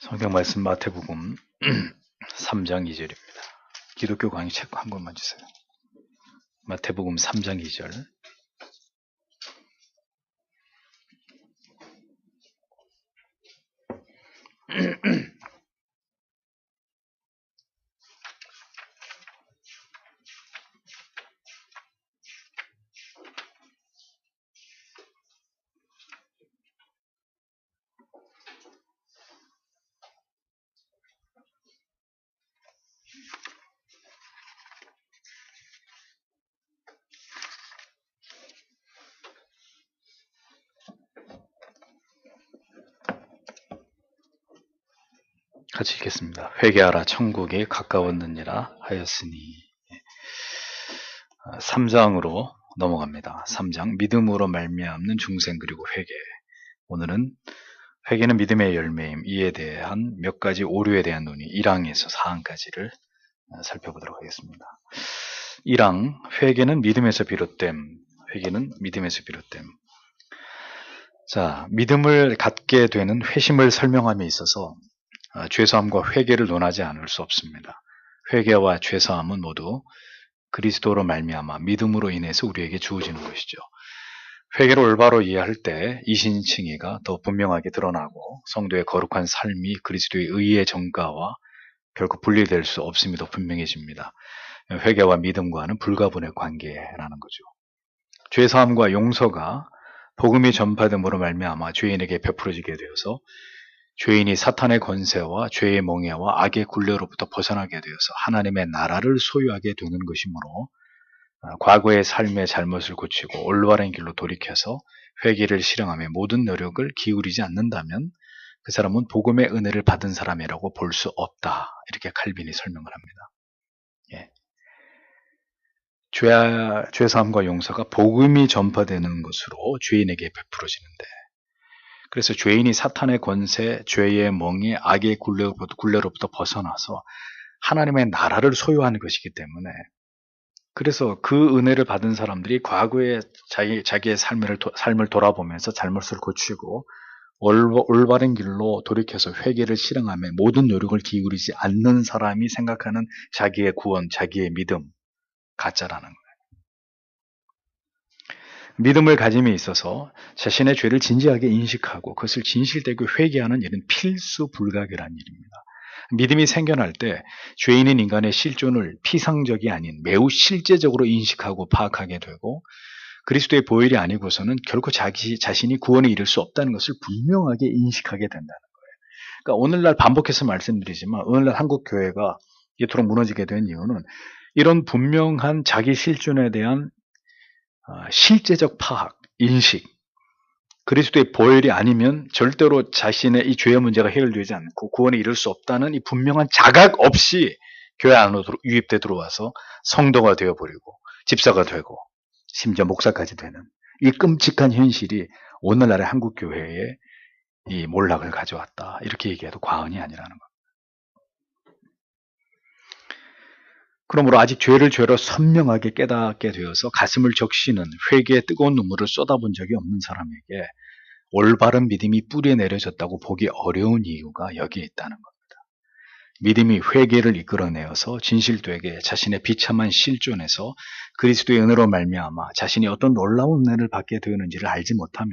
성경 말씀 마태복음 3장 2절입니다. 기독교 강의 책 한 권만 주세요. 마태복음 3장 2절. 같이 읽겠습니다. 회개하라 천국이 가까웠느니라 하였으니. 3장으로 넘어갑니다. 3장 믿음으로 말미암는 중생 그리고 회개. 오늘은 회개는 믿음의 열매임, 이에 대한 몇 가지 오류에 대한 논의 1항에서 4항까지를 살펴보도록 하겠습니다. 1항, 회개는 믿음에서 비롯됨. 회개는 믿음에서 비롯됨. 자, 믿음을 갖게 되는 회심을 설명함에 있어서 죄사함과 회개를 논하지 않을 수 없습니다. 회개와 죄사함은 모두 그리스도로 말미암아 믿음으로 인해서 우리에게 주어지는 것이죠. 회개를 올바로 이해할 때 이신칭의가 더 분명하게 드러나고 성도의 거룩한 삶이 그리스도의 의의 정가와 결코 분리될 수 없음이 더 분명해집니다. 회개와 믿음과는 불가분의 관계라는 거죠. 죄사함과 용서가 복음이 전파됨으로 말미암아 죄인에게 베풀어지게 되어서 죄인이 사탄의 권세와 죄의 몽해와 악의 굴레로부터 벗어나게 되어서 하나님의 나라를 소유하게 되는 것이므로 과거의 삶의 잘못을 고치고 올바른 길로 돌이켜서 회개를 실행하며 모든 노력을 기울이지 않는다면 그 사람은 복음의 은혜를 받은 사람이라고 볼 수 없다. 이렇게 칼빈이 설명을 합니다. 죄사함과 용서가 복음이 전파되는 것으로 죄인에게 베풀어지는데, 그래서 죄인이 사탄의 권세, 죄의 멍에, 악의 굴레로부터 벗어나서 하나님의 나라를 소유하는 것이기 때문에, 그래서 그 은혜를 받은 사람들이 과거에 자기의 삶을 돌아보면서 잘못을 고치고 올바른 길로 돌이켜서 회개를 실행하며 모든 노력을 기울이지 않는 사람이 생각하는 자기의 구원, 자기의 믿음, 가짜라는 거예요. 믿음을 가짐에 있어서 자신의 죄를 진지하게 인식하고 그것을 진실되게 회개하는 일은 필수 불가결한 일입니다. 믿음이 생겨날 때 죄인인 인간의 실존을 피상적이 아닌 매우 실제적으로 인식하고 파악하게 되고, 그리스도의 보혈이 아니고서는 결코 자기 자신이 구원에 이를 수 없다는 것을 분명하게 인식하게 된다는 거예요. 그러니까 오늘날 반복해서 말씀드리지만 오늘날 한국 교회가 이토록 무너지게 된 이유는 이런 분명한 자기 실존에 대한 실제적 파악, 인식, 그리스도의 보혈이 아니면 절대로 자신의 이 죄의 문제가 해결되지 않고 구원에 이를 수 없다는 이 분명한 자각 없이 교회 안으로 유입돼 들어와서 성도가 되어버리고 집사가 되고 심지어 목사까지 되는 이 끔찍한 현실이 오늘날의 한국 교회에 이 몰락을 가져왔다. 이렇게 얘기해도 과언이 아니라는 겁니다. 그러므로 아직 죄를 죄로 선명하게 깨닫게 되어서 가슴을 적시는 회개의 뜨거운 눈물을 쏟아본 적이 없는 사람에게 올바른 믿음이 뿌리에 내려졌다고 보기 어려운 이유가 여기에 있다는 겁니다. 믿음이 회개를 이끌어내어서 진실되게 자신의 비참한 실존에서 그리스도의 은혜로 말미암아 자신이 어떤 놀라운 은혜를 받게 되는지를 알지 못하면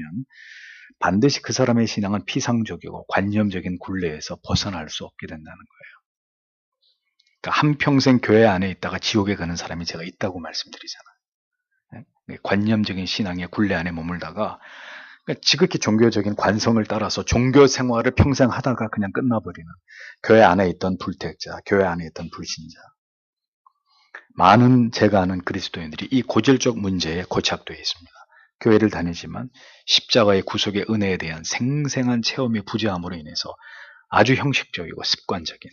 반드시 그 사람의 신앙은 피상적이고 관념적인 굴레에서 벗어날 수 없게 된다는 거예요. 그러니까 한평생 교회 안에 있다가 지옥에 가는 사람이 제가 있다고 말씀드리잖아요. 관념적인 신앙의 굴레 안에 머물다가 지극히 종교적인 관성을 따라서 종교 생활을 평생 하다가 그냥 끝나버리는 교회 안에 있던 불택자, 교회 안에 있던 불신자. 많은 제가 아는 그리스도인들이 이 고질적 문제에 고착되어 있습니다. 교회를 다니지만 십자가의 구속의 은혜에 대한 생생한 체험이 부재함으로 인해서 아주 형식적이고 습관적인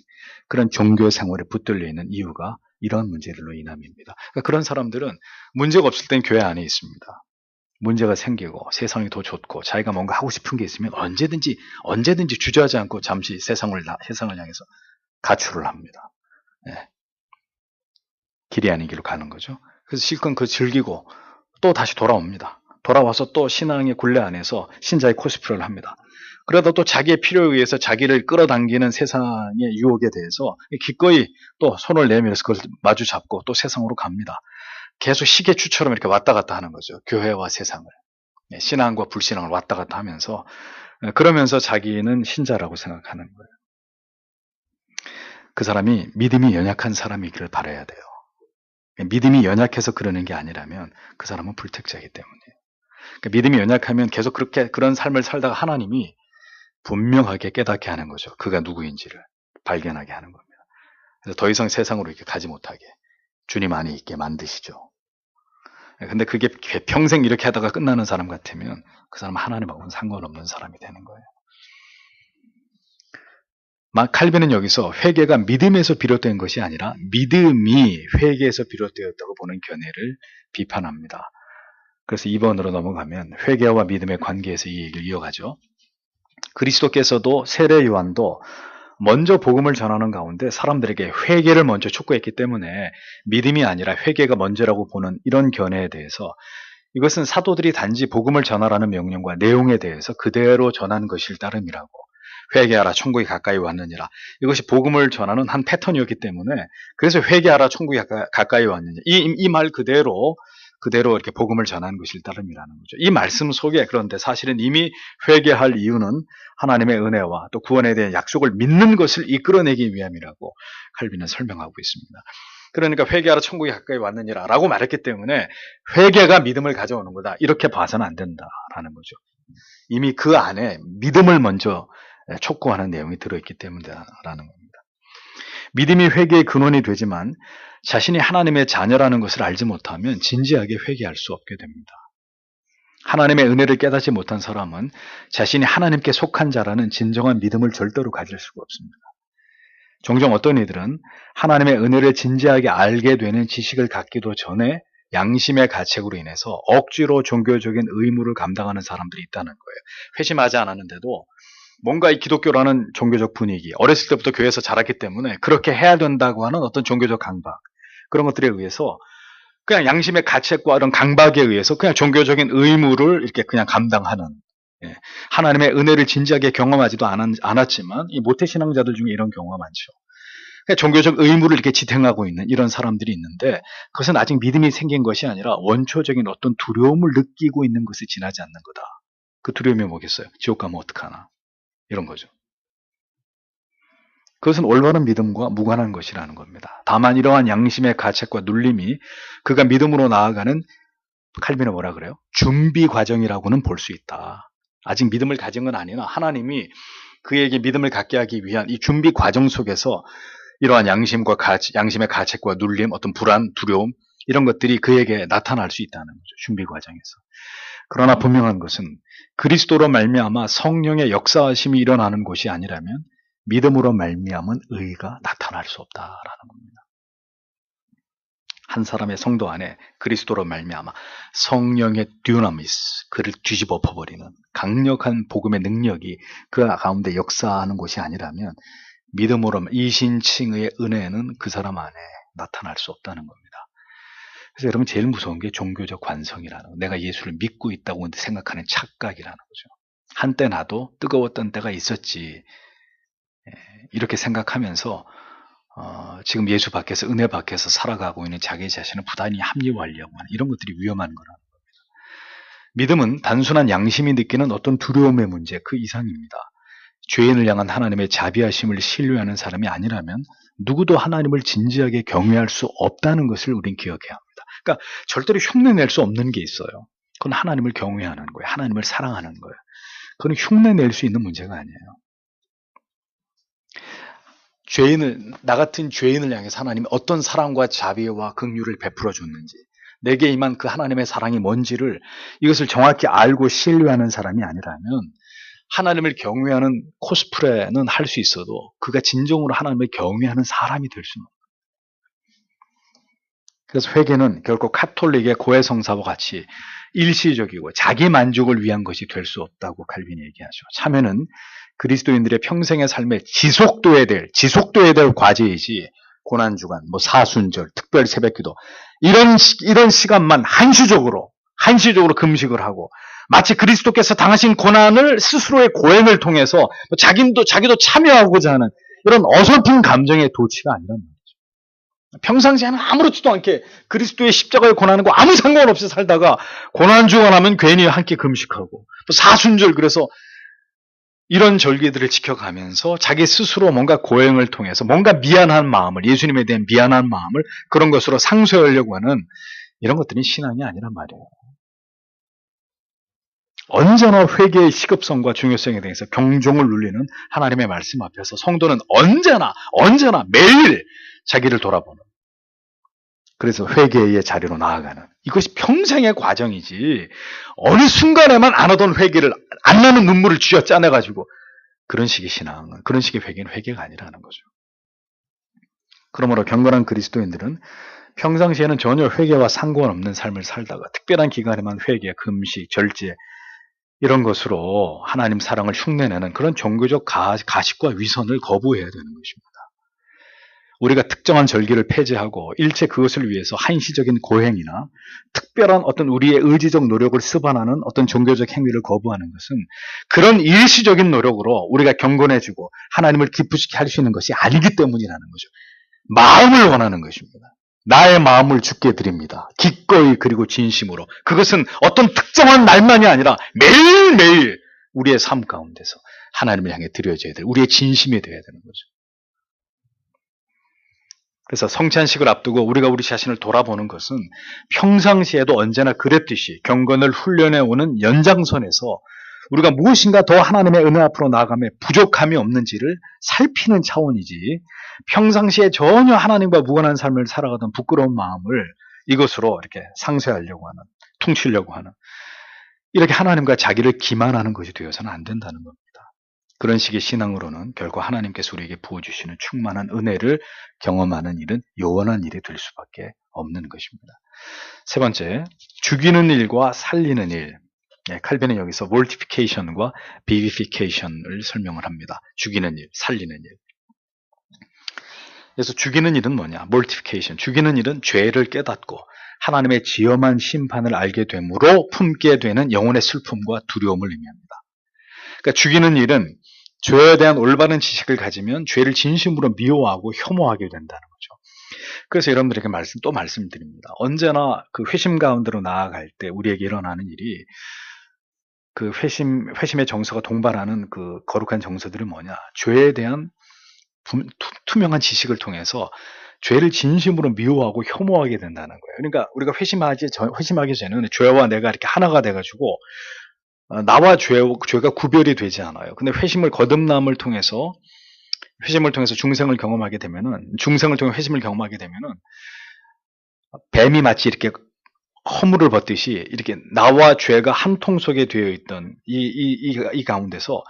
그런 종교 생활에 붙들려 있는 이유가 이런 문제들로 인함입니다. 그러니까 그런 사람들은 문제가 없을 땐 교회 안에 있습니다. 문제가 생기고 세상이 더 좋고 자기가 뭔가 하고 싶은 게 있으면 언제든지 주저하지 않고 잠시 세상을 향해서 가출을 합니다. 네. 길이 아닌 길로 가는 거죠. 그래서 실컷 그거 즐기고 또 다시 돌아옵니다. 돌아와서 또 신앙의 굴레 안에서 신자의 코스프레를 합니다. 그러다 또 자기의 필요에 의해서 자기를 끌어당기는 세상의 유혹에 대해서 기꺼이 또 손을 내밀어서 그걸 마주 잡고 또 세상으로 갑니다. 계속 시계추처럼 이렇게 왔다 갔다 하는 거죠. 교회와 세상을. 신앙과 불신앙을 왔다 갔다 하면서, 그러면서 자기는 신자라고 생각하는 거예요. 그 사람이 믿음이 연약한 사람이기를 바라야 돼요. 믿음이 연약해서 그러는 게 아니라면 그 사람은 불택자이기 때문이에요. 그러니까 믿음이 연약하면 계속 그런 삶을 살다가 하나님이 분명하게 깨닫게 하는 거죠. 그가 누구인지를 발견하게 하는 겁니다. 그래서 더 이상 세상으로 이렇게 가지 못하게 주님 안에 있게 만드시죠. 근데 그게 평생 이렇게 하다가 끝나는 사람 같으면 그 사람은 하나님하고는 상관없는 사람이 되는 거예요. 칼빈은 여기서 회개가 믿음에서 비롯된 것이 아니라 믿음이 회개에서 비롯되었다고 보는 견해를 비판합니다. 그래서 2번으로 넘어가면 회개와 믿음의 관계에서 이 얘기를 이어가죠. 그리스도께서도 세례 요한도 먼저 복음을 전하는 가운데 사람들에게 회개를 먼저 촉구했기 때문에 믿음이 아니라 회개가 먼저라고 보는 이런 견해에 대해서 이것은 사도들이 단지 복음을 전하라는 명령과 내용에 대해서 그대로 전한 것일 따름이라고. 회개하라 천국이 가까이 왔느니라. 이것이 복음을 전하는 한 패턴이었기 때문에 그래서 회개하라 천국이 가까이 왔느니라. 이 말 그대로 이렇게 복음을 전하는 것일 따름이라는 거죠. 이 말씀 속에 그런데 사실은 이미 회개할 이유는 하나님의 은혜와 또 구원에 대한 약속을 믿는 것을 이끌어내기 위함이라고 칼빈은 설명하고 있습니다. 그러니까 회개하라 천국이 가까이 왔느니라 라고 말했기 때문에 회개가 믿음을 가져오는 거다. 이렇게 봐서는 안 된다라는 거죠. 이미 그 안에 믿음을 먼저 촉구하는 내용이 들어있기 때문이라는 겁니다. 믿음이 회개의 근원이 되지만 자신이 하나님의 자녀라는 것을 알지 못하면 진지하게 회개할 수 없게 됩니다. 하나님의 은혜를 깨닫지 못한 사람은 자신이 하나님께 속한 자라는 진정한 믿음을 절대로 가질 수가 없습니다. 종종 어떤 이들은 하나님의 은혜를 진지하게 알게 되는 지식을 갖기도 전에 양심의 가책으로 인해서 억지로 종교적인 의무를 감당하는 사람들이 있다는 거예요. 회심하지 않았는데도 뭔가 이 기독교라는 종교적 분위기, 어렸을 때부터 교회에서 자랐기 때문에 그렇게 해야 된다고 하는 어떤 종교적 강박, 그런 것들에 의해서 그냥 양심의 가책과 이런 강박에 의해서 그냥 종교적인 의무를 이렇게 그냥 감당하는, 하나님의 은혜를 진지하게 경험하지도 않았지만 이 모태신앙자들 중에 이런 경우가 많죠. 그냥 종교적 의무를 이렇게 지탱하고 있는 이런 사람들이 있는데 그것은 아직 믿음이 생긴 것이 아니라 원초적인 어떤 두려움을 느끼고 있는 것이 지나지 않는 거다. 그 두려움이 뭐겠어요? 지옥 가면 어떡하나? 이런 거죠. 그것은 올바른 믿음과 무관한 것이라는 겁니다. 다만 이러한 양심의 가책과 눌림이 그가 믿음으로 나아가는, 칼빈은 뭐라 그래요? 준비 과정이라고는 볼 수 있다. 아직 믿음을 가진 건 아니나 하나님이 그에게 믿음을 갖게 하기 위한 이 준비 과정 속에서 이러한 양심의 가책과 눌림, 어떤 불안, 두려움 이런 것들이 그에게 나타날 수 있다는 거죠. 준비 과정에서. 그러나 분명한 것은 그리스도로 말미암아 성령의 역사하심이 일어나는 곳이 아니라면 믿음으로 말미암은 의가 나타날 수 없다라는 겁니다. 한 사람의 성도 안에 그리스도로 말미암아 성령의 듀나미스, 그를 뒤집어 엎어버리는 강력한 복음의 능력이 그 가운데 역사하는 곳이 아니라면 믿음으로 이신칭의 은혜는 그 사람 안에 나타날 수 없다는 겁니다. 그래서 여러분 제일 무서운 게 종교적 관성이라는 거, 내가 예수를 믿고 있다고 생각하는 착각이라는 거죠. 한때 나도 뜨거웠던 때가 있었지, 이렇게 생각하면서 지금 예수 밖에서, 은혜 밖에서 살아가고 있는 자기 자신을 부단히 합리화하려고 하는 이런 것들이 위험한 거라는 겁니다. 믿음은 단순한 양심이 느끼는 어떤 두려움의 문제 그 이상입니다. 죄인을 향한 하나님의 자비하심을 신뢰하는 사람이 아니라면 누구도 하나님을 진지하게 경외할 수 없다는 것을 우린 기억해야 합니다. 그러니까 절대로 흉내낼 수 없는 게 있어요. 그건 하나님을 경외하는 거예요. 하나님을 사랑하는 거예요. 그건 흉내낼 수 있는 문제가 아니에요. 나 같은 죄인을 향해서 하나님이 어떤 사랑과 자비와 긍휼을 베풀어 줬는지, 내게 임한 그 하나님의 사랑이 뭔지를 이것을 정확히 알고 신뢰하는 사람이 아니라면 하나님을 경외하는 코스프레는 할 수 있어도 그가 진정으로 하나님을 경외하는 사람이 될 수는 없어요. 그래서 회개는 결코 카톨릭의 고해성사와 같이 일시적이고 자기 만족을 위한 것이 될 수 없다고 칼빈이 얘기하죠. 참회는 그리스도인들의 평생의 삶에 지속돼야 될 과제이지, 고난주간, 사순절, 특별 새벽기도 이런 시간만 한시적으로 금식을 하고 마치 그리스도께서 당하신 고난을 스스로의 고행을 통해서 자기도 참여하고자 하는 이런 어설픈 감정의 도취가 아니란 말이죠. 평상시에는 아무렇지도 않게 그리스도의 십자가의 고난과 아무 상관없이 살다가 고난 주고 나면 괜히 한 끼 금식하고 또 사순절, 그래서 이런 절기들을 지켜가면서 자기 스스로 뭔가 고행을 통해서 뭔가 미안한 마음을, 예수님에 대한 미안한 마음을 그런 것으로 상쇄하려고 하는 이런 것들이 신앙이 아니란 말이에요. 언제나 회개의 시급성과 중요성에 대해서 경종을 울리는 하나님의 말씀 앞에서 성도는 언제나 매일 자기를 돌아보는, 그래서 회개의 자리로 나아가는, 이것이 평생의 과정이지 어느 순간에만 안 하던 회개를, 안 나는 눈물을 쥐어짜내가지고 그런 식의 신앙은, 그런 식의 회개는 회개가 아니라는 거죠. 그러므로 경건한 그리스도인들은 평상시에는 전혀 회개와 상관없는 삶을 살다가 특별한 기간에만 회개, 금식, 절제 이런 것으로 하나님 사랑을 흉내내는 그런 종교적 가식과 위선을 거부해야 되는 것입니다. 우리가 특정한 절기를 폐지하고 일체 그것을 위해서 한시적인 고행이나 특별한 어떤 우리의 의지적 노력을 수반하는 어떤 종교적 행위를 거부하는 것은 그런 일시적인 노력으로 우리가 경건해지고 하나님을 기쁘시게 할 수 있는 것이 아니기 때문이라는 거죠. 마음을 원하는 것입니다. 나의 마음을 주께 드립니다. 기꺼이 그리고 진심으로. 그것은 어떤 특정한 날만이 아니라 매일매일 우리의 삶 가운데서 하나님을 향해 드려져야 될, 우리의 진심이 되어야 되는 거죠. 그래서 성찬식을 앞두고 우리가 우리 자신을 돌아보는 것은 평상시에도 언제나 그랬듯이 경건을 훈련해 오는 연장선에서 우리가 무엇인가 더 하나님의 은혜 앞으로 나아가며 부족함이 없는지를 살피는 차원이지, 평상시에 전혀 하나님과 무관한 삶을 살아가던 부끄러운 마음을 이것으로 이렇게 상쇄하려고 하는, 퉁치려고 하는, 이렇게 하나님과 자기를 기만하는 것이 되어서는 안 된다는 겁니다. 그런 식의 신앙으로는 결코 하나님께서 우리에게 부어주시는 충만한 은혜를 경험하는 일은 요원한 일이 될 수밖에 없는 것입니다. 세 번째, 죽이는 일과 살리는 일. 칼빈은 여기서 mortification과 vivification을 설명을 합니다. 죽이는 일, 살리는 일. 그래서 죽이는 일은 뭐냐? mortification. 죽이는 일은 죄를 깨닫고 하나님의 지엄한 심판을 알게 되므로 품게 되는 영혼의 슬픔과 두려움을 의미합니다. 그러니까 죽이는 일은 죄에 대한 올바른 지식을 가지면 죄를 진심으로 미워하고 혐오하게 된다는 거죠. 그래서 여러분들에게 또 말씀드립니다. 언제나 그 회심 가운데로 나아갈 때 우리에게 일어나는 일이, 그 회심의 정서가 동반하는 그 거룩한 정서들이 뭐냐? 죄에 대한 투명한 지식을 통해서 죄를 진심으로 미워하고 혐오하게 된다는 거예요. 그러니까 우리가 회심하기 전에는 죄와 내가 이렇게 하나가 돼가지고 나와 죄가 구별이 되지 않아요. 근데 회심을 거듭남을 통해서 중생을 경험하게 되면은, 중생을 통해 회심을 경험하게 되면은 뱀이 마치 이렇게 허물을 벗듯이 이렇게 나와 죄가 한 통 속에 되어 있던 이 가운데서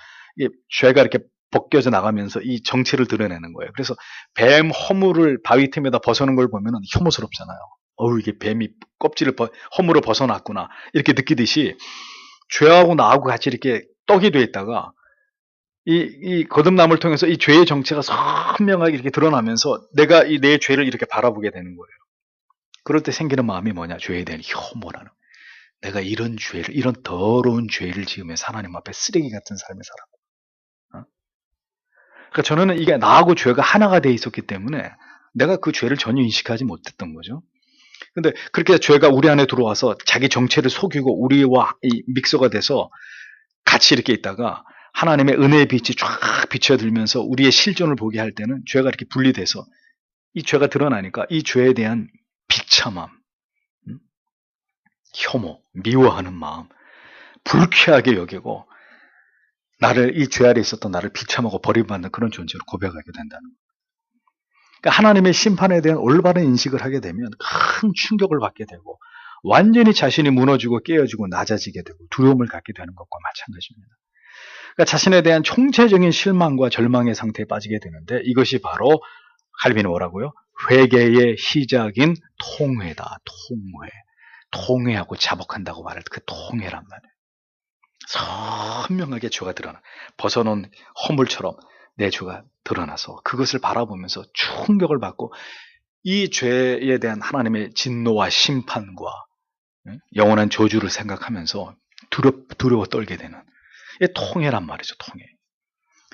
죄가 이렇게 벗겨져 나가면서 이 정체를 드러내는 거예요. 그래서 뱀 허물을 바위 틈에다 벗어놓은 걸 보면 혐오스럽잖아요. 이게 뱀이 허물을 벗어났구나 이렇게 느끼듯이 죄하고 나하고 같이 이렇게 떡이 되어 있다가 이 거듭남을 통해서 이 죄의 정체가 선명하게 이렇게 드러나면서 내가 내 죄를 이렇게 바라보게 되는 거예요. 그럴 때 생기는 마음이 뭐냐? 죄에 대한 혐오라는. 내가 이런 더러운 죄를 지으면서 하나님 앞에 쓰레기 같은 삶을 살았고. 그러니까 저는 이게 나하고 죄가 하나가 돼 있었기 때문에 내가 그 죄를 전혀 인식하지 못했던 거죠. 근데 그렇게 죄가 우리 안에 들어와서 자기 정체를 속이고 우리와 믹서가 돼서 같이 이렇게 있다가 하나님의 은혜의 빛이 쫙 비춰들면서 우리의 실존을 보게 할 때는 죄가 이렇게 분리돼서 이 죄가 드러나니까 이 죄에 대한 비참함, 혐오, 미워하는 마음, 불쾌하게 여기고 이 죄 아래 있었던 나를 비참하고 버림받는 그런 존재로 고백하게 된다는 거예요. 그러니까 하나님의 심판에 대한 올바른 인식을 하게 되면 큰 충격을 받게 되고 완전히 자신이 무너지고 깨어지고 낮아지게 되고 두려움을 갖게 되는 것과 마찬가지입니다. 그러니까 자신에 대한 총체적인 실망과 절망의 상태에 빠지게 되는데 이것이 바로 칼빈이 뭐라고요? 회개의 시작인 통회다. 통회하고 자복한다고 말할 때 그 통회란 말이에요. 선명하게 죄가 드러나, 벗어놓은 허물처럼 내 죄가 드러나서 그것을 바라보면서 충격을 받고 이 죄에 대한 하나님의 진노와 심판과 영원한 저주를 생각하면서 두려워 떨게 되는. 이게 통해란 말이죠, 통해.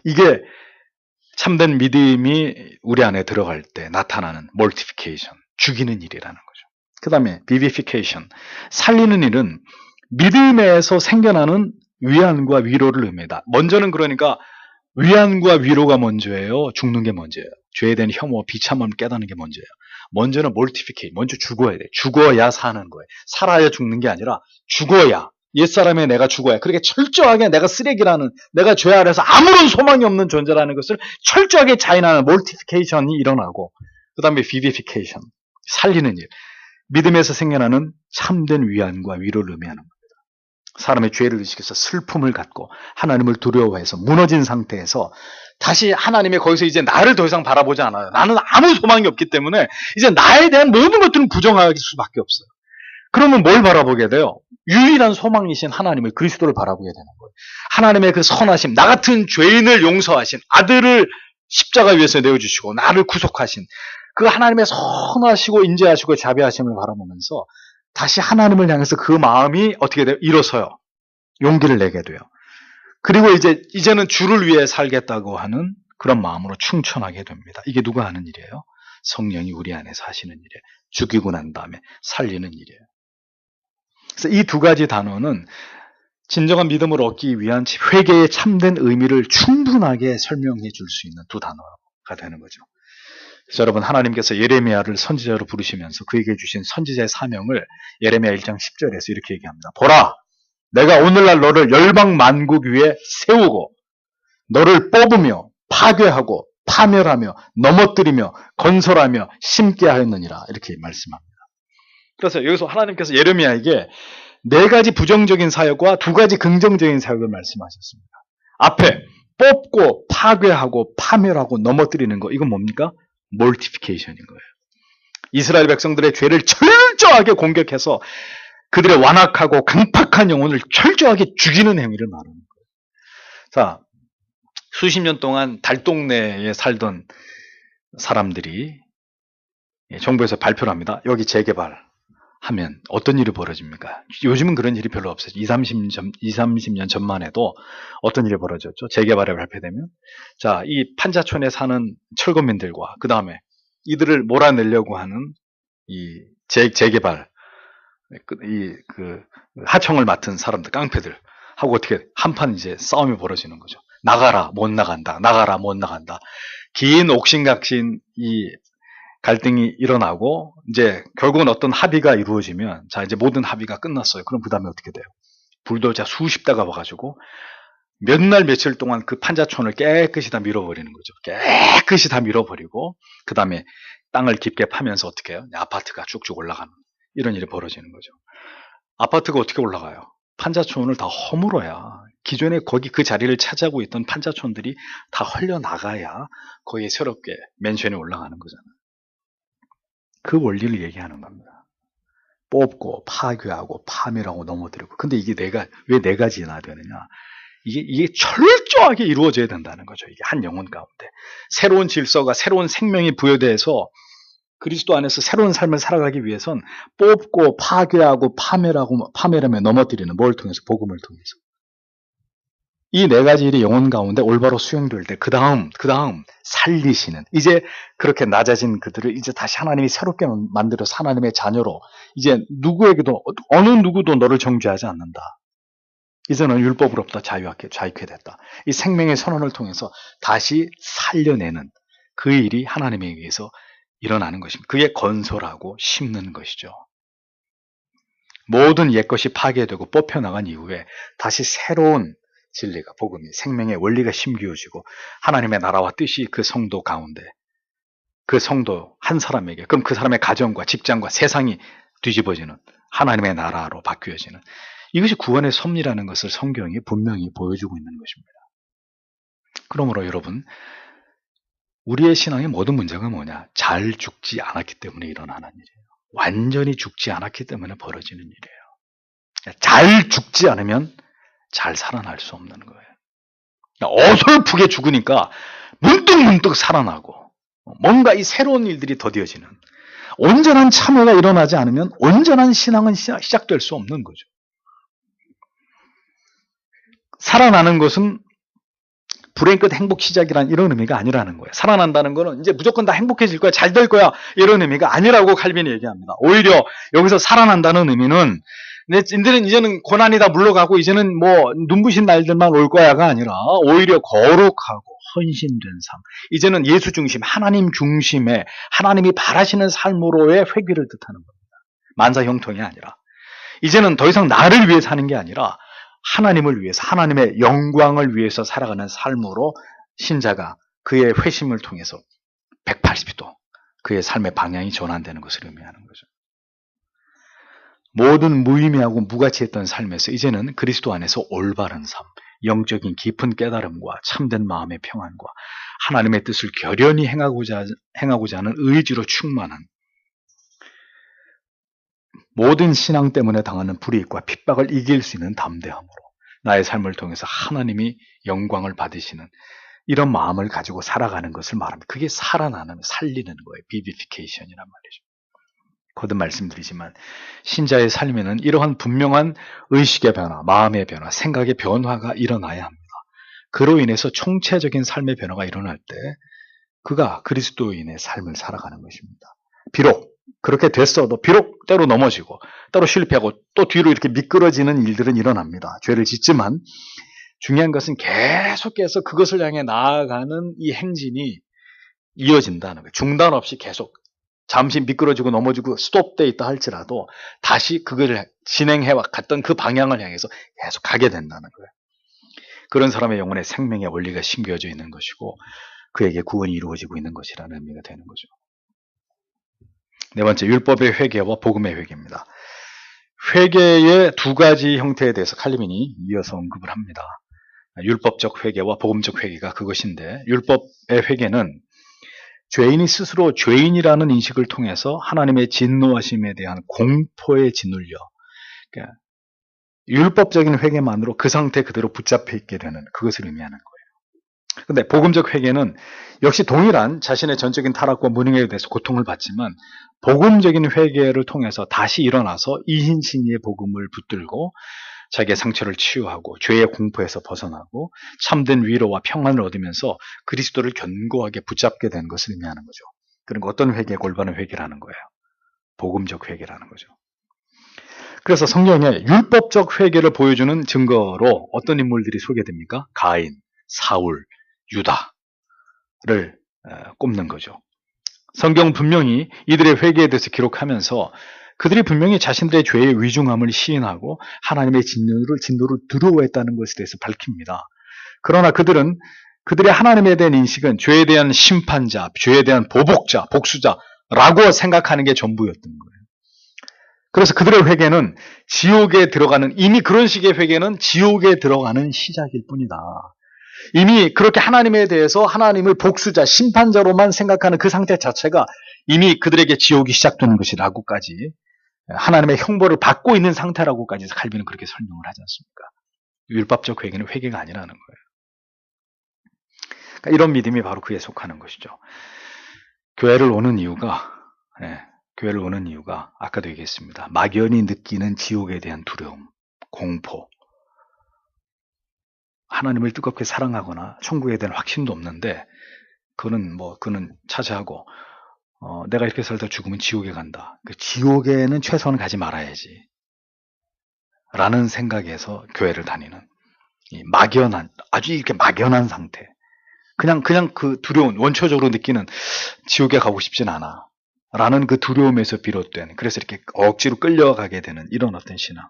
이게 참된 믿음이 우리 안에 들어갈 때 나타나는 mortification, 죽이는 일이라는 거죠. 그 다음에 vivification, 살리는 일은 믿음에서 생겨나는 위안과 위로를 의미합니다. 먼저는 그러니까 위안과 위로가 먼저예요? 죽는 게 먼저예요? 죄에 대한 혐오, 비참함을 깨닫는 게 먼저예요? 먼저는 mortification, 먼저 죽어야 돼. 죽어야 사는 거예요. 살아야 죽는 게 아니라 죽어야. 옛사람의 내가 죽어야. 그렇게 철저하게 내가 쓰레기라는, 내가 죄 아래서 아무런 소망이 없는 존재라는 것을 철저하게 자인하는 mortification이 일어나고, 그 다음에 vivification, 살리는 일. 믿음에서 생겨나는 참된 위안과 위로를 의미하는 겁니다. 사람의 죄를 의식해서 슬픔을 갖고 하나님을 두려워해서 무너진 상태에서 다시 하나님의 거기서 이제 나를 더 이상 바라보지 않아요. 나는 아무 소망이 없기 때문에 이제 나에 대한 모든 것들은 부정할 수밖에 없어요. 그러면 뭘 바라보게 돼요? 유일한 소망이신 하나님을, 그리스도를 바라보게 되는 거예요. 하나님의 그 선하심, 나 같은 죄인을 용서하신 아들을 십자가 위에서 내어주시고 나를 구속하신 그 하나님의 선하시고 인자하시고 자비하심을 바라보면서 다시 하나님을 향해서 그 마음이 어떻게 돼요? 일어서요. 용기를 내게 돼요. 그리고 이제는 주를 위해 살겠다고 하는 그런 마음으로 충천하게 됩니다. 이게 누가 하는 일이에요? 성령이 우리 안에서 하시는 일이에요. 죽이고 난 다음에 살리는 일이에요. 그래서 이 두 가지 단어는 진정한 믿음을 얻기 위한 회개의 참된 의미를 충분하게 설명해 줄 수 있는 두 단어가 되는 거죠. 그래서 여러분, 하나님께서 예레미야를 선지자로 부르시면서 그에게 주신 선지자의 사명을 예레미야 1장 10절에서 이렇게 얘기합니다. 보라, 내가 오늘날 너를 열방 만국 위에 세우고 너를 뽑으며 파괴하고 파멸하며 넘어뜨리며 건설하며 심게 하였느니라, 이렇게 말씀합니다. 그래서 여기서 하나님께서 예레미야에게 네 가지 부정적인 사역과 두 가지 긍정적인 사역을 말씀하셨습니다. 앞에 뽑고 파괴하고 파멸하고 넘어뜨리는 거, 이건 뭡니까? mortification인 거예요. 이스라엘 백성들의 죄를 철저하게 공격해서 그들의 완악하고 강팍한 영혼을 철저하게 죽이는 행위를 말하는 거예요. 자, 수십 년 동안 달동네에 살던 사람들이 정부에서 발표를 합니다. 여기 재개발하면 어떤 일이 벌어집니까? 요즘은 그런 일이 별로 없어요. 20, 30년 전만 해도 어떤 일이 벌어졌죠? 재개발에 발표되면. 자, 이 판자촌에 사는 철거민들과 그 다음에 이들을 몰아내려고 하는 이 재개발, 하청을 맡은 사람들, 깡패들 하고 어떻게 한판 이제 싸움이 벌어지는 거죠. 나가라, 못 나간다. 나가라, 못 나간다. 긴 옥신각신 이 갈등이 일어나고 이제 결국은 어떤 합의가 이루어지면, 자, 이제 모든 합의가 끝났어요. 그럼 그 다음에 어떻게 돼요? 불도저 수십 대가 와가지고 몇 날 며칠 동안 그 판자촌을 깨끗이 다 밀어버리는 거죠. 깨끗이 다 밀어버리고 그 다음에 땅을 깊게 파면서 어떻게 해요? 아파트가 쭉쭉 올라가는 이런 일이 벌어지는 거죠. 아파트가 어떻게 올라가요? 판자촌을 다 허물어야, 기존에 거기 그 자리를 차지하고 있던 판자촌들이 다 헐려나가야 거기에 새롭게 맨션이 올라가는 거잖아요. 그 원리를 얘기하는 겁니다. 뽑고 파괴하고 파멸하고 넘어뜨리고. 근데 이게 왜 네 가지나 되느냐? 이게 철저하게 이루어져야 된다는 거죠. 이게 한 영혼 가운데 새로운 질서가, 새로운 생명이 부여돼서 그리스도 안에서 새로운 삶을 살아가기 위해선 뽑고 파괴하고 파멸하며 넘어뜨리는, 뭘 통해서? 복음을 통해서. 이 네 가지 일이 영혼 가운데 올바로 수행될 때 그 다음 살리시는, 이제 그렇게 낮아진 그들을 이제 다시 하나님이 새롭게 만들어서 하나님의 자녀로, 이제 누구에게도, 어느 누구도 너를 정죄하지 않는다. 이제는 율법으로부터 자유케 됐다. 이 생명의 선언을 통해서 다시 살려내는 그 일이 하나님에 의해서 일어나는 것입니다. 그게 건설하고 심는 것이죠. 모든 옛것이 파괴되고 뽑혀나간 이후에 다시 새로운 진리가, 복음이, 생명의 원리가 심기어지고 하나님의 나라와 뜻이 그 성도 가운데, 그 성도 한 사람에게, 그럼 그 사람의 가정과 직장과 세상이 뒤집어지는 하나님의 나라로 바뀌어지는, 이것이 구원의 섭리라는 것을 성경이 분명히 보여주고 있는 것입니다. 그러므로 여러분, 우리의 신앙의 모든 문제가 뭐냐? 잘 죽지 않았기 때문에 일어나는 일이에요. 완전히 죽지 않았기 때문에 벌어지는 일이에요. 잘 죽지 않으면 잘 살아날 수 없는 거예요. 어설프게 죽으니까 문득문득 살아나고 뭔가 이 새로운 일들이 더디어지는, 온전한 참여가 일어나지 않으면 온전한 신앙은 시작될 수 없는 거죠. 살아나는 것은 불행 끝 행복 시작이란 이런 의미가 아니라는 거예요. 살아난다는 거는 이제 무조건 다 행복해질 거야, 잘 될 거야, 이런 의미가 아니라고 칼빈이 얘기합니다. 오히려 여기서 살아난다는 의미는 이제는 고난이 다 물러가고 이제는 뭐 눈부신 날들만 올 거야가 아니라 오히려 거룩하고 헌신된 삶, 이제는 예수 중심, 하나님 중심의 하나님이 바라시는 삶으로의 회귀를 뜻하는 겁니다. 만사 형통이 아니라 이제는 더 이상 나를 위해 사는 게 아니라 하나님을 위해서, 하나님의 영광을 위해서 살아가는 삶으로 신자가 그의 회심을 통해서 180도 그의 삶의 방향이 전환되는 것을 의미하는 거죠. 모든 무의미하고 무가치했던 삶에서 이제는 그리스도 안에서 올바른 삶, 영적인 깊은 깨달음과 참된 마음의 평안과 하나님의 뜻을 결연히 행하고자 하는 의지로 충만한, 모든 신앙 때문에 당하는 불이익과 핍박을 이길 수 있는 담대함으로 나의 삶을 통해서 하나님이 영광을 받으시는 이런 마음을 가지고 살아가는 것을 말합니다. 그게 살아나는, 살리는 거예요. 비비피케이션이란 말이죠. 거듭 말씀드리지만 신자의 삶에는 이러한 분명한 의식의 변화, 마음의 변화, 생각의 변화가 일어나야 합니다. 그로 인해서 총체적인 삶의 변화가 일어날 때 그가 그리스도인의 삶을 살아가는 것입니다. 비록 그렇게 됐어도 비록 때로 넘어지고 때로 실패하고 또 뒤로 이렇게 미끄러지는 일들은 일어납니다. 죄를 짓지만 중요한 것은 계속해서 그것을 향해 나아가는 이 행진이 이어진다는 거예요. 중단 없이 계속 잠시 미끄러지고 넘어지고 스톱돼 있다 할지라도 다시 그걸 진행해 갔던 그 방향을 향해서 계속 가게 된다는 거예요. 그런 사람의 영혼에 생명의 원리가 심겨져 있는 것이고 그에게 구원이 이루어지고 있는 것이라는 의미가 되는 거죠. 네 번째, 율법의 회개와 복음의 회개입니다. 회개의 두 가지 형태에 대해서 칼빈이 이어서 언급을 합니다. 율법적 회개와 복음적 회개가 그것인데, 율법의 회개는 죄인이 스스로 죄인이라는 인식을 통해서 하나님의 진노하심에 대한 공포에 짓눌려, 그러니까 율법적인 회개만으로 그 상태 그대로 붙잡혀 있게 되는 그것을 의미하는 거예요. 근데 복음적 회개는 역시 동일한 자신의 전적인 타락과 무능에 대해서 고통을 받지만 복음적인 회개를 통해서 다시 일어나서 이신신의 복음을 붙들고 자기의 상처를 치유하고 죄의 공포에서 벗어나고 참된 위로와 평안을 얻으면서 그리스도를 견고하게 붙잡게 된 것을 의미하는 거죠. 그러니까 어떤 회개가 올바른 회개라는 거예요? 복음적 회개라는 거죠. 그래서 성경에 율법적 회개를 보여주는 증거로 어떤 인물들이 소개됩니까? 가인, 사울, 유다를 꼽는 거죠. 성경 분명히 이들의 회개에 대해서 기록하면서 그들이 분명히 자신들의 죄의 위중함을 시인하고 하나님의 진노를 두려워했다는 것에 대해서 밝힙니다. 그러나 그들은 그들의 하나님에 대한 인식은 죄에 대한 심판자, 죄에 대한 보복자, 복수자라고 생각하는 게 전부였던 거예요. 그래서 그들의 회개는 지옥에 들어가는, 이미 그런 식의 회개는 지옥에 들어가는 시작일 뿐이다. 이미 그렇게 하나님에 대해서 하나님을 복수자, 심판자로만 생각하는 그 상태 자체가 이미 그들에게 지옥이 시작되는 것이라고까지, 하나님의 형벌을 받고 있는 상태라고까지 칼빈은 그렇게 설명을 하지 않습니까? 율법적 회개는 회개가 아니라는 거예요. 그러니까 이런 믿음이 바로 그에 속하는 것이죠. 교회를 오는 이유가 아까도 얘기했습니다. 막연히 느끼는 지옥에 대한 두려움, 공포, 하나님을 뜨겁게 사랑하거나 천국에 대한 확신도 없는데 그는 차지하고 내가 이렇게 살다 죽으면 지옥에 간다. 그 지옥에는 최소한 가지 말아야지 라는 생각에서 교회를 다니는 이 막연한, 아주 이렇게 막연한 상태, 그냥 그 두려운, 원초적으로 느끼는 지옥에 가고 싶진 않아 라는 그 두려움에서 비롯된, 그래서 이렇게 억지로 끌려가게 되는 이런 어떤 신앙.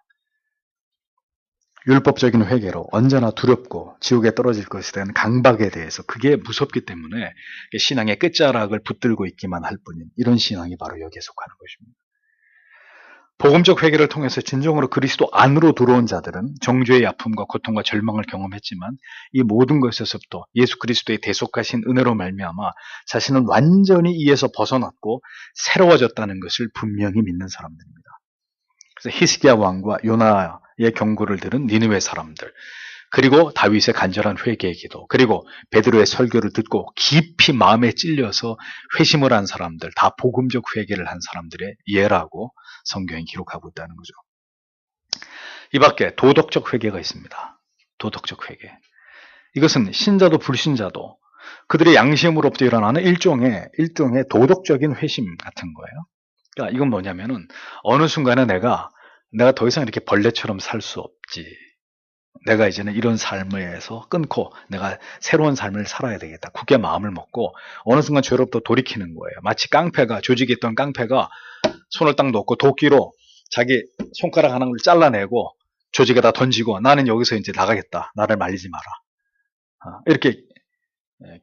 율법적인 회개로 언제나 두렵고 지옥에 떨어질 것에 대한 강박에 대해서 그게 무섭기 때문에 신앙의 끝자락을 붙들고 있기만 할 뿐인 이런 신앙이 바로 여기에 속하는 것입니다. 복음적 회개를 통해서 진정으로 그리스도 안으로 들어온 자들은 정죄의 아픔과 고통과 절망을 경험했지만 이 모든 것에서부터 예수 그리스도의 대속하신 은혜로 말미암아 자신은 완전히 이에서 벗어났고 새로워졌다는 것을 분명히 믿는 사람들입니다. 그래서 히스기야 왕과 요나의 경고를 들은 니느웨 사람들, 그리고 다윗의 간절한 회개의 기도, 그리고 베드로의 설교를 듣고 깊이 마음에 찔려서 회심을 한 사람들, 다 복음적 회개를 한 사람들의 예라고 성경이 기록하고 있다는 거죠. 이 밖에 도덕적 회개가 있습니다. 도덕적 회개. 이것은 신자도 불신자도 그들의 양심으로부터 일어나는 일종의 도덕적인 회심 같은 거예요. 그러니까 이건 뭐냐면은 어느 순간에 내가 더 이상 이렇게 벌레처럼 살 수 없지. 내가 이제는 이런 삶에서 끊고 내가 새로운 삶을 살아야 되겠다. 굳게 마음을 먹고 어느 순간 죄로부터 돌이키는 거예요. 마치 조직에 있던 깡패가 손을 딱 놓고 도끼로 자기 손가락 하나를 잘라내고 조직에다 던지고 나는 여기서 이제 나가겠다. 나를 말리지 마라. 이렇게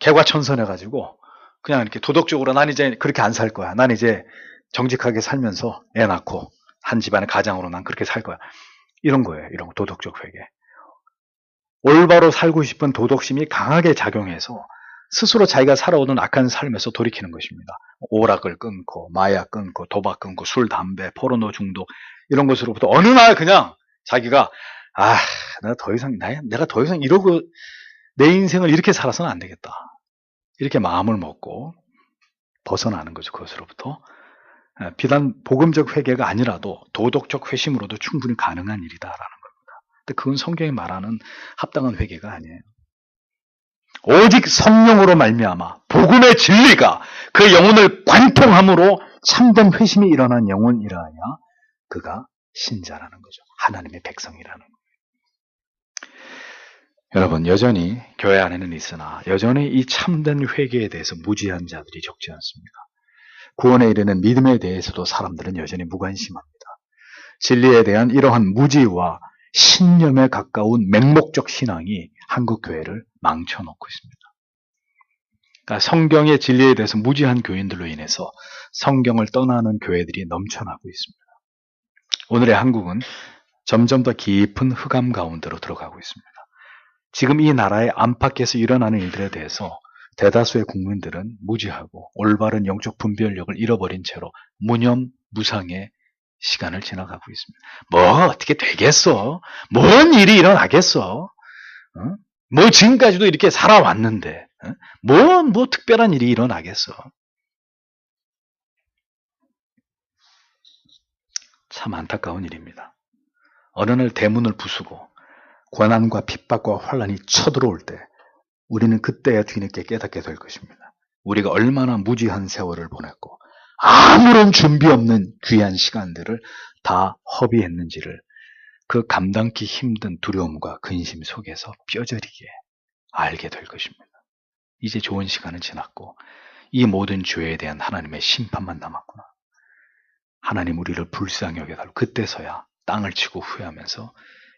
개과천선해가지고 그냥 이렇게 도덕적으로 난 이제 그렇게 안 살 거야. 난 이제 정직하게 살면서 애 낳고 한 집안의 가장으로 난 그렇게 살 거야. 이런 거예요. 이런 도덕적 회개. 올바로 살고 싶은 도덕심이 강하게 작용해서 스스로 자기가 살아오던 악한 삶에서 돌이키는 것입니다. 오락을 끊고 마약 끊고 도박 끊고 술, 담배, 포르노 중독 이런 것으로부터 어느 날 그냥 자기가 내가 더 이상 이러고 내 인생을 이렇게 살아서는 안 되겠다. 이렇게 마음을 먹고 벗어나는 거죠. 그것으로부터. 비단 복음적 회개가 아니라도 도덕적 회심으로도 충분히 가능한 일이다라는 겁니다. 근데 그건 성경이 말하는 합당한 회개가 아니에요. 오직 성령으로 말미암아 복음의 진리가 그 영혼을 관통함으로 참된 회심이 일어난 영혼이라야 그가 신자라는 거죠. 하나님의 백성이라는 거예요. 여러분, 여전히 교회 안에는 있으나 여전히 이 참된 회개에 대해서 무지한 자들이 적지 않습니다. 구원에 이르는 믿음에 대해서도 사람들은 여전히 무관심합니다. 진리에 대한 이러한 무지와 신념에 가까운 맹목적 신앙이 한국 교회를 망쳐놓고 있습니다. 그러니까 성경의 진리에 대해서 무지한 교인들로 인해서 성경을 떠나는 교회들이 넘쳐나고 있습니다. 오늘의 한국은 점점 더 깊은 흑암 가운데로 들어가고 있습니다. 지금 이 나라의 안팎에서 일어나는 일들에 대해서 대다수의 국민들은 무지하고 올바른 영적 분별력을 잃어버린 채로 무념무상의 시간을 지나가고 있습니다. 뭐 어떻게 되겠어? 뭔 일이 일어나겠어? 뭐 지금까지도 이렇게 살아왔는데 뭐 특별한 일이 일어나겠어? 참 안타까운 일입니다. 어느 날 대문을 부수고 고난과 핍박과 환란이 쳐들어올 때 우리는 그때야 뒤늦게 깨닫게 될 것입니다. 우리가 얼마나 무지한 세월을 보냈고 아무런 준비 없는 귀한 시간들을 다 허비했는지를 그 감당기 힘든 두려움과 근심 속에서 뼈저리게 알게 될 것입니다. 이제 좋은 시간은 지났고 이 모든 죄에 대한 하나님의 심판만 남았구나. 하나님 우리를 불쌍히 여겨달라고 그때서야 땅을 치고 후회하면서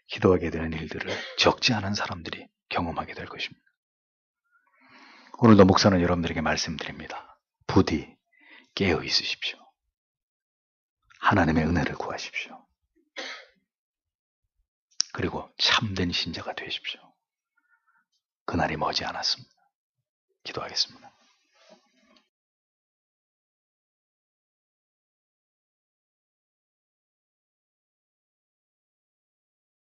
기도하게 되는 일들을 적지 않은 사람들이 경험하게 될 것입니다. 오늘도 목사는 여러분들에게 말씀드립니다. 부디 깨어 있으십시오. 하나님의 은혜를 구하십시오. 그리고 참된 신자가 되십시오. 그날이 머지 않았습니다. 기도하겠습니다.